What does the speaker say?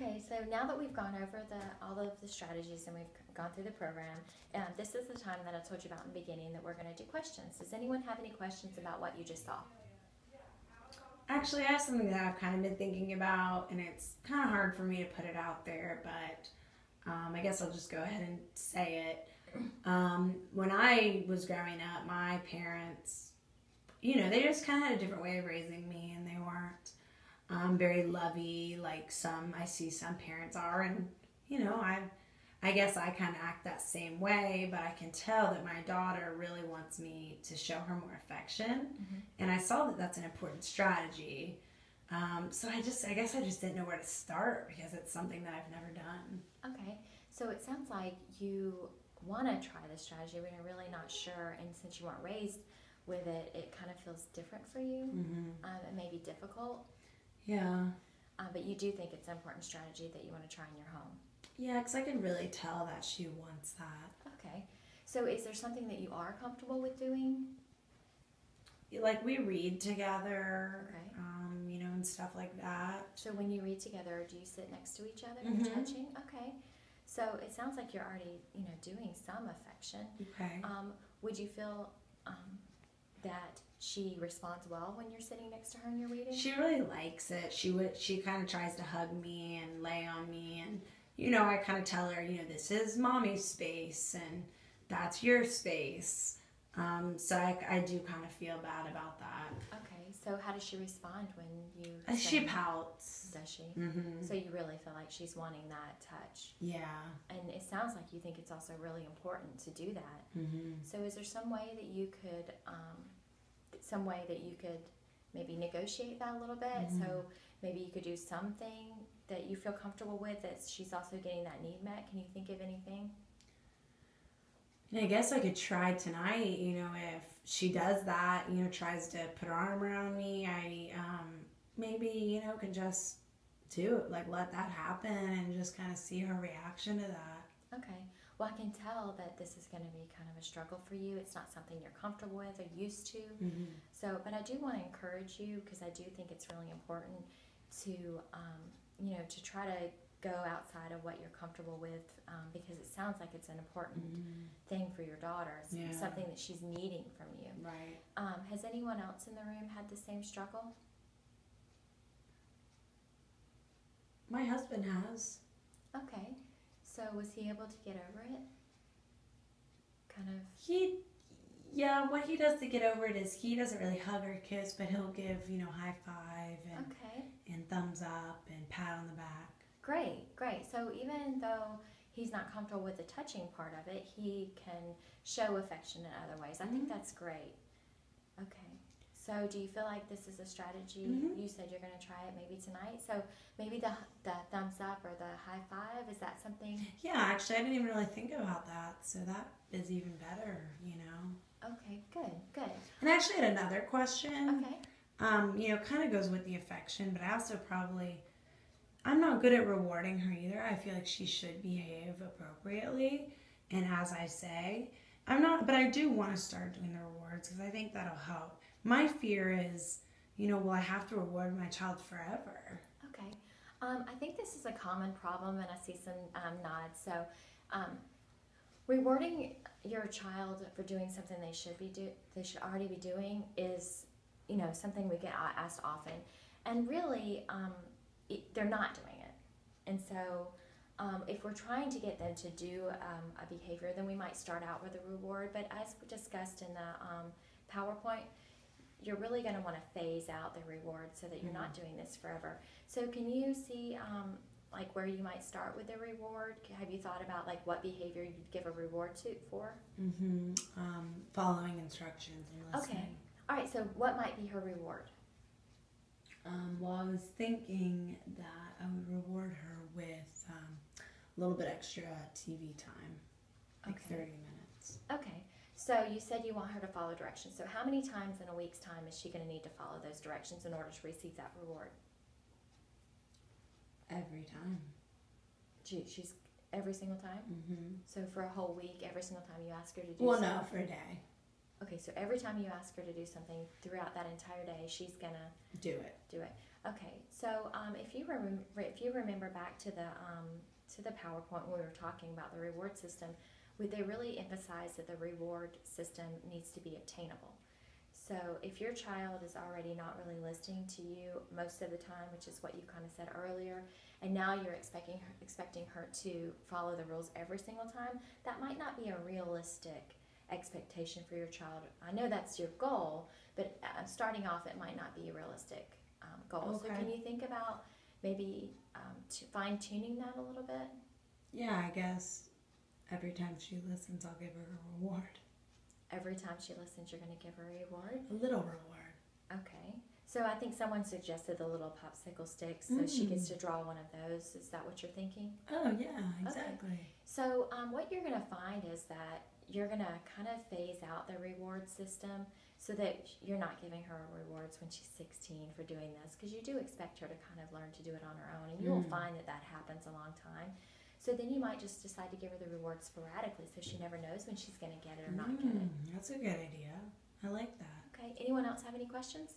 Okay, so now that we've gone over all of the strategies and we've gone through the program, this is the time that I told you about in the beginning that we're going to do questions. Does anyone have any questions about what you just saw? Actually, I have something that I've kind of been thinking about, and it's kind of hard for me to put it out there, but I guess I'll just go ahead and say it. When I was growing up, my parents, they just kind of had a different way of raising me, and they weren't very lovey like I see some parents are, and I guess I kind of act that same way, but I can tell that my daughter really wants me to show her more affection, and I saw that that's an important strategy. So I guess I just didn't know where to start because it's something that I've never done. Okay, so it sounds like you want to try this strategy, but you're really not sure, and since you weren't raised with it, it kind of feels different for you. It may be difficult. Yeah. But you do think it's an important strategy that you want to try in your home. Yeah, because I can really tell that she wants that. Okay. So is there something that you are comfortable with doing? Like we read together, okay. And stuff like that. So when you read together, do you sit next to each other and touching? Okay. So it sounds like you're already, doing some affection. Okay. Would you feel that she responds well when you're sitting next to her and you're reading? She really likes it. She kind of tries to hug me and lay on me, and I kind of tell her, this is mommy's space and that's your space. So I do kind of feel bad about that. Okay. So how does she respond when you? She pouts. Does she? Mm-hmm. So you really feel like she's wanting that touch. Yeah. And it sounds like you think it's also really important to do that. Mm-hmm. So is there some way that you could, maybe negotiate that a little bit? Mm-hmm. So maybe you could do something that you feel comfortable with that she's also getting that need met. Can you think of anything? I guess I could try tonight, if she does that, tries to put her arm around me, I maybe, can just let that happen and just kind of see her reaction to that. Okay. Well, I can tell that this is going to be kind of a struggle for you. It's not something you're comfortable with or used to. Mm-hmm. So, but I do want to encourage you because I do think it's really important to, to try to go outside of what you're comfortable with because it sounds like it's an important thing for your daughter, something that she's needing from you. Right. Has anyone else in the room had the same struggle? My husband has. Okay. So was he able to get over it? Kind of. What he does to get over it is he doesn't really hug or kiss, but he'll give, high five and thumbs up and pat on the back. Great. So even though he's not comfortable with the touching part of it, he can show affection in other ways. I think that's great. Okay. So do you feel like this is a strategy? You said you're going to try it maybe tonight. So maybe the thumbs up or the high five, is that something? Yeah, actually, I didn't even really think about that. So that is even better, Okay, good. And I actually had another question. Okay. Kind of goes with the affection, but I also I'm not good at rewarding her either. I feel like she should behave appropriately. And as I say, I'm not, but I do want to start doing the rewards because I think that'll help. My fear is, will I have to reward my child forever? Okay. I think this is a common problem, and I see some nods. So, rewarding your child for doing something they should already be doing is, something we get asked often, and really, they're not doing it. And so, if we're trying to get them to do a behavior, then we might start out with a reward. But as we discussed in the PowerPoint, you're really going to want to phase out the reward so that you're not doing this forever. So can you see where you might start with a reward? Have you thought about what behavior you'd give a reward for? Following instructions and listening. Okay. All right. So what might be her reward? Well, I was thinking that I would reward her with a little bit extra TV time, 30 minutes. Okay. So you said you want her to follow directions. So how many times in a week's time is she going to need to follow those directions in order to receive that reward? Every time. She's every single time? Mm-hmm. So for a whole week, every single time you ask her to do Well, something? no, for a day. Okay, so every time you ask her to do something throughout that entire day, she's gonna Do it. do it. Okay, so if you remember back to the PowerPoint when we were talking about the reward system, they really emphasize that the reward system needs to be obtainable. So if your child is already not really listening to you most of the time, which is what you kind of said earlier, and now you're expecting her to follow the rules every single time, that might not be a realistic expectation for your child. I know that's your goal, but starting off, it might not be a realistic goal. Okay. So can you think about maybe fine-tuning that a little bit? Yeah, I guess every time she listens, I'll give her a reward. Every time she listens, you're going to give her a reward? A little reward. Okay. So I think someone suggested the little popsicle sticks, so she gets to draw one of those. Is that what you're thinking? Oh, yeah, exactly. Okay. So what you're going to find is that you're going to kind of phase out the reward system so that you're not giving her rewards when she's 16 for doing this, because you do expect her to kind of learn to do it on her own, and you will find that that happens a long time. So then you might just decide to give her the reward sporadically so she never knows when she's going to get it or not get it. That's a good idea. I like that. Okay. Anyone else have any questions?